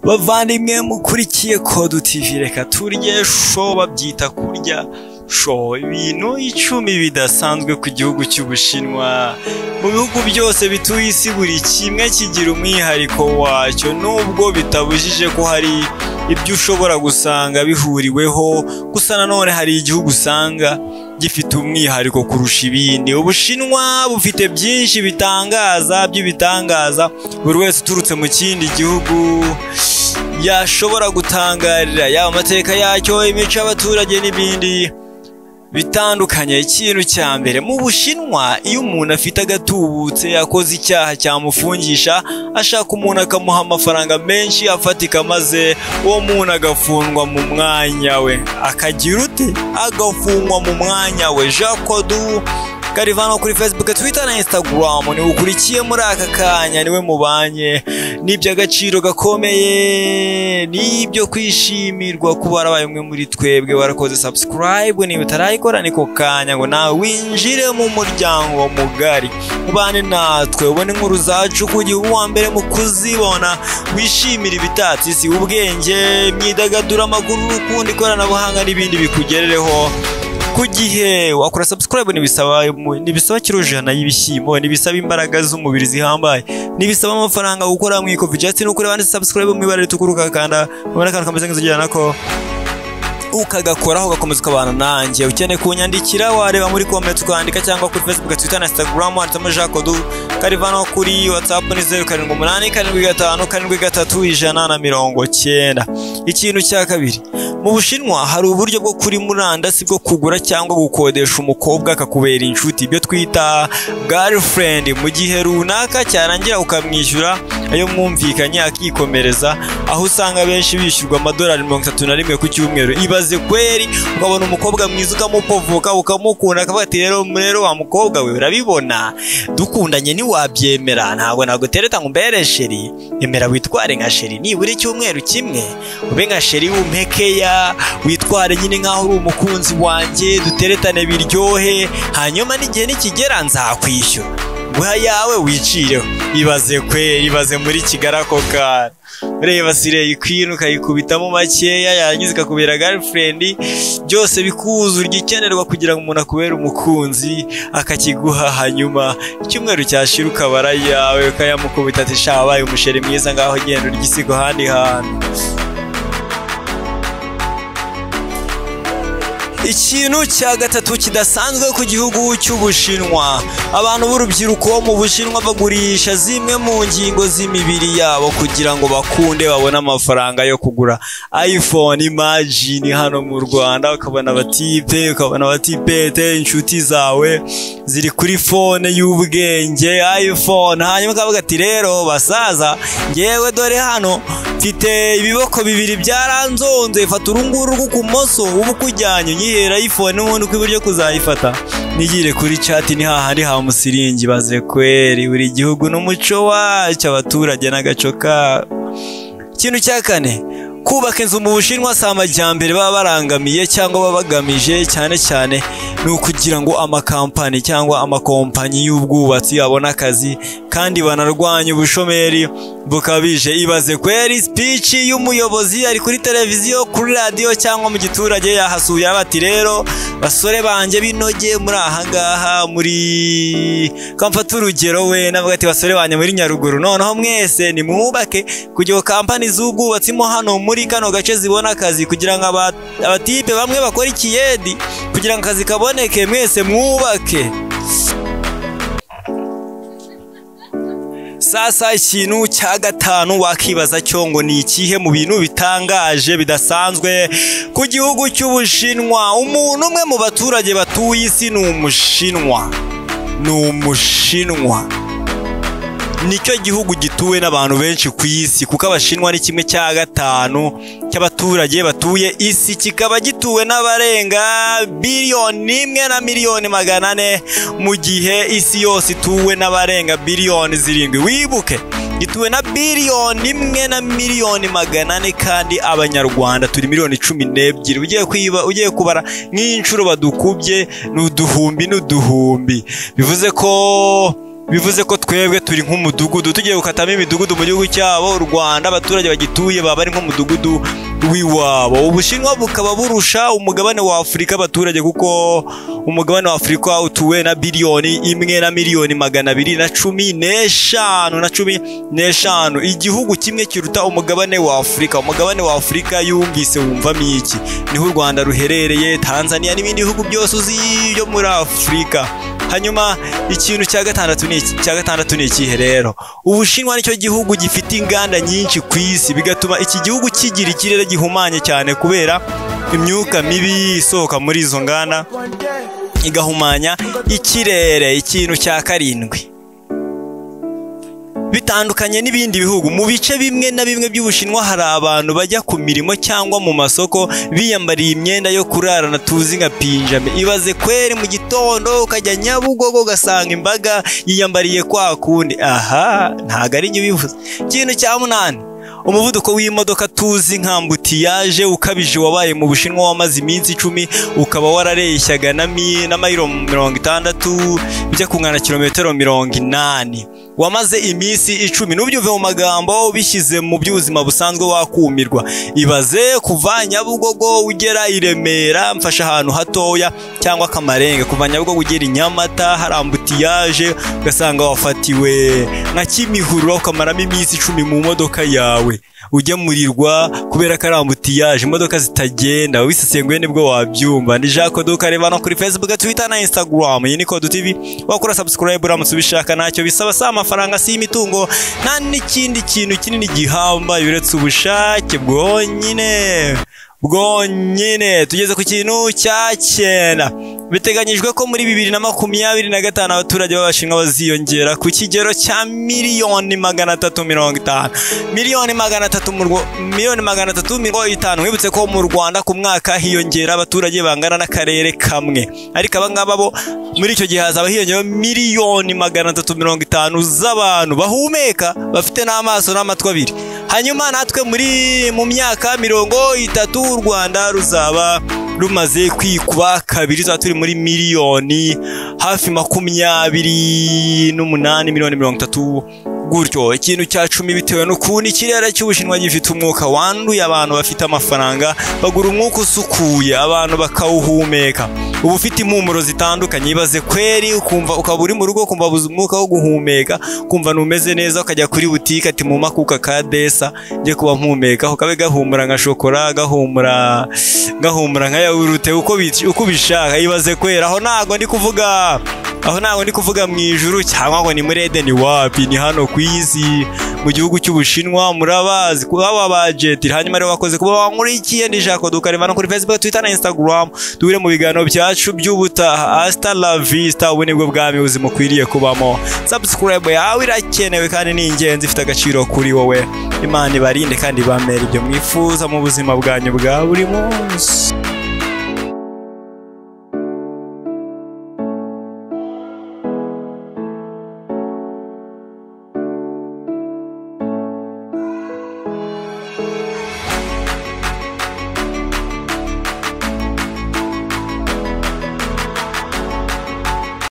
bavandimwe mukurikiye Kodu TV, reka turye show, babyita kurya show. Ibintu 10 bidasanzwe ku gihugu cy'Ubushinwa. Mu bihugu byose bituye isi buri kimwe kigira umwihariko wacyo, nubwo bitabujije ko hari ibyo ushobora gusanga bihuriweho, gusa nanone hari igihugu usanga gifite umwihariko kurusha ibindi. Ubushinwa bufite byinshi bitangaza buri wese uturutse mu kindi gihugu yashobora gutangarira, yaba amateka yacyo, imico y'abaturage n'ibindi bitandukanye. Ikintu cya mbere mu Bushinwa, iyo umuntu afite agatubutse yakoze icyaha cyamufungisha, ashaka umuntu akamuha amafaranga menshi afatika, maze uwo muntu agafungwa mu mwanya we. Akagira ute? Agafungwa mu mwanya we. Kodu karivana kuri Facebook, Twitter na Instagram. Ni ukurikiye muri aka kanya, niwe mubanye, n'iby'agaciro gakomeye, n'ibyo kwishimirwa kuba warabaye umwe muri twebwe. Warakoze subscribe, niba utarayikora niko kanya ngo nawe winjire mu muryango mugari, ubane natwe, ubone inkuru zacu ku gihugu wa mbere mu kuzibona, wishimira ibitatsi isi, ubwenge, imyidagaduro, amakuru, urukundo, ikoranabuhanga n'ibindi bikugerereho ku gihe. Wakora subscribe, nibisaba kirojana y'ibishyimbo, nibisaba imbaraga z'umubiri zihambaye, nibisaba amafaranga gukora mu ikofi just no kureba ndetse subscribe mu ibara ritukuruka, kandi ubona kandi kameze nk'izigera nako ukagakoraho ugakomeza ukabana nanjye. Ukeneye kunyandikira, wareba muri comment ukandika, cyangwa kuri Facebook, Twitter na Instagram wanditsemo Kodu karivana kuri WhatsApp ni 0787533190. Ikintu cya kabiri, mu Bushinwa hari uburyo bwo kuri murandasi bwo kugura cyangwa gukodesha umukobwa akakubera inshuti, ibyo twita girlfriend. Mu gihe runaka cyarangira ukamwishyura ayo mwumvikanye akikomereza, aho usanga benshi bishyurwa amadolari 31 ku cyumweru. Ibaze kweri, ukabona umukobwa mwiza ukamupovoka ukamukunda, akavuga ati rero wa mukobwa we, urabibona dukundanye ntiwabyemera, ntabwo nagutereta ngo mbere sheri, emera witware nka sheri nibura icyumweru kimwe, ube nka sheri wumpekeya, witware nyine nkaho uri umukunzi wanjye, duteretane biryohe, hanyuma n'igihe nikigera nzakwishyura, guha yawe wicireho. Ibaze kweri, ibaze muri Kigali ako kara, reba sire ikwinu kayikubitamo makeya, yarangiza ikakubera girlfriend, byose bikuzura igikenerwa kugira ngo umuntu akubere umukunzi, akakiguha, hanyuma icyumweru cyashira ukabara yawe, ukayamukubita ati sha wabaye umusheri mwiza, ngaho genda urigisigo handi hantu. Ikintu cya gatatu kidasanzwe ku gihugu cy'Ubushinwa, abantu b'urubyiruko mu Bushinwa bagurisha zimwe mu ngingo z'imibiri yabo kugira ngo bakunde, babone amafaranga yo kugura iPhone. Imagine hano mu Rwanda ukabona abatipete, inshuti zawe ziri kuri phone y'ubwenge iPhone, hanyuma ukavuga ati rero basaza, ngewe dore hano mfite ibiboko bibiri byaranzonze, fata urunguru rw'ukumoso ubu kujyanye nyihera iPhone, n'ubundi kw'iburyo kuzayifata nigire kuri chat, ni hahandi ha musiringi. Baze kweri, buri gihugu n'umuco wacyo, abaturage n'agaco ka. Ikintu cya kane, kubaka inzu mu Bushinwa si amajyambere baba barangamiye cyangwa baba bagamije, cyane cyane ni ukugira ngo amakampani cyangwa amakompanyi y'ubwubatsi abone akazi kandi banarwanya ubushomeri bukabije. Ibaze kweri, speech y'umuyobozi ari kuri televiziyo, kuri radio cyangwa mu giturage, yahasuye abati rero basore banje binoge muri ahangaha muri kamfata urugero we, navuga ati basore banje muri Nyaruguru, noneho mwese ni mwubake kugira kampani z'ubwubatsi mo hano muri kano gace zibona akazi, kugira ngo abatipe bamwe bakora ikiyedi kugira ngo akazi kaboneke, mwese mwubake. Sasa ikintu cya gatanu wakibaza cyo ngo ni ikihe mu bintu bitangaje bidasanzwe ku gihugu cy'Ubushinwa? Umuntu umwe mu baturage batuye isi ni Umushinwa. Nicyo gihugu gituwe n'abantu benshi ku isi, kuko Abashinwa ni 1/5 cy'abaturage batuye isi, kikaba gituwe n'abarenga biliyoni 1 na miliyoni 400, mu gihe isi yose ituwe n'abarenga biliyoni 7. Wibuke, gituwe na biliyoni 1 na miliyoni 400, kandi abanyarwanda turi miliyoni 12. Ugiye kubara nk'inshuro badukubye n'uduhumbi, bivuze ko bivuze ko twebwe turi nk'umudugudu tugiye gukatamo imidugudu mu gihugu cyabo. U Rwanda abaturage bagituye baba ari nk'umudugudu w'iwabo. Ubushinwa bukaba burusha umugabane wa Afurika abaturage, kuko umugabane wa Afurika utuwe na biliyoni 1,215,015. Igihugu kimwe kiruta umugabane wa Afurika. Umugabane wa Afurika yumvise wumvamo iki? Niho u Rwanda ruherereye, Tanzania n'ibindi bihugu byose uzi byo muri Afurika. Hanyuma ikintu cya gatandatu ni ikihe rero? Ubushinwa nicyo gihugu gifite inganda nyinshi ku isi, bigatuma iki gihugu kigira ikirere gihumanye cyane kubera imyuka mibi isohoka muri izo nganda igahumanya ikirere. Ikintu cya karindwi, bitandukanye n'ibindi bihugu, mu bice bimwe na bimwe by'Ubushinwa hari abantu bajya ku mirimo cyangwa mu masoko biyambariye imyenda yo kurarana tuzi nka pinjame. Ibaze kweri mu gitondo ukajya Nyabugogo ugasanga imbaga yiyambariye kwa kundi. Aha, ntago ari njye ubivuze. Ikintu cya munani, umuvuduko w'imodoka tuzi nka ambutiyaje ukabije wabaye mu Bushinwa wamaze iminsi 10, ukaba warareshyaga na mayiro 60 bijya kungana kilometero 80. Wamaze iminsi 10, n'ubyuve mu magambo ubishyize mu by'ubuzima busanzwe wakumirwa. Ibaze kuva Nyabugogo ugera i Remera, mfasha ahantu hatoya cyangwa Kamarenge, kuva Nyabugogo ugera i Nyamata hari ambutiyaje ugasanga wafatiwe nka Kimihurura ukamaramo iminsi 10 mu modoka yawe ugemurirwa kubera ko ari ambutiyaje, imodoka zitagenda. Wisesenguye nibwo wabyumva. Ni Jacques Duka, reba no kuri Facebook, Twitter na Instagram. Iyi ni Code TV. Wakora subscribe uramutse ubishaka, ntacyo bisaba, si amafaranga, si imitungo, nta n'ikindi kintu kinini gihamba uretse ubushake bwonyine. Tugeze ku kintu cya 9. Biteganyijwe ko muri 2025 abaturage b'Abashinwa baziyongera ku kigero cya 350,000. 350,000. Wibutse ko mu Rwanda ku mwaka hiyongera abaturage bangana n'akarere kamwe, ariko abangaba bo muri icyo gihe hazaba hiyongera 350,000 z'abantu bahumeka bafite n'amaso n'amatwi abiri. Hanyuma natwe mu myaka 30 u Rwanda ruzaba rumaze kwikuba kabiri, za turi muri miliyoni hafi 28,000,030 gutyo. Ikintu cya 10, bitewe n'ukuntu ikirere cy'Ubushinwa gifite umwuka wanduye, abantu bafite amafaranga bagura umwuka usukuye, abantu bakawuhumeka, uba ufite impumuro zitandukanye. Ibaze kweri ukumva ukaba uri mu rugo kumva buze umwuka wo guhumeka, kumva numeze neza, ukajya kuri butike ati mu makuka ka desa ngiye kuba mpumeka, ukabe gahumura nka shokora, gahumura nka yawurute uko ubishaka. Ibaze kweri aho ntago ndi kuvuga mu ijuru cyangwa ngo ni muri Eden, wapi, ni hano ku isi mu gihugu cy'Ubushinwa. Murabazi kuba budget. Hanyuma rero wakoze kuba wankurikiye. Ni Jacques Duka, reba no kuri Facebook, Twitter na Instagram. Duhure mu biganiro byacu by'ubutaha. Hasta la vista. Ubu nibwo bwami ubuzima ukwiriye kubamo. Subscribe yawe irakenewe kandi ni ingenzi, ifite agaciro kuri wowe. Imana ibarinde kandi bamere ibyo mwifuza mu buzima bwanyu bwa buri munsi.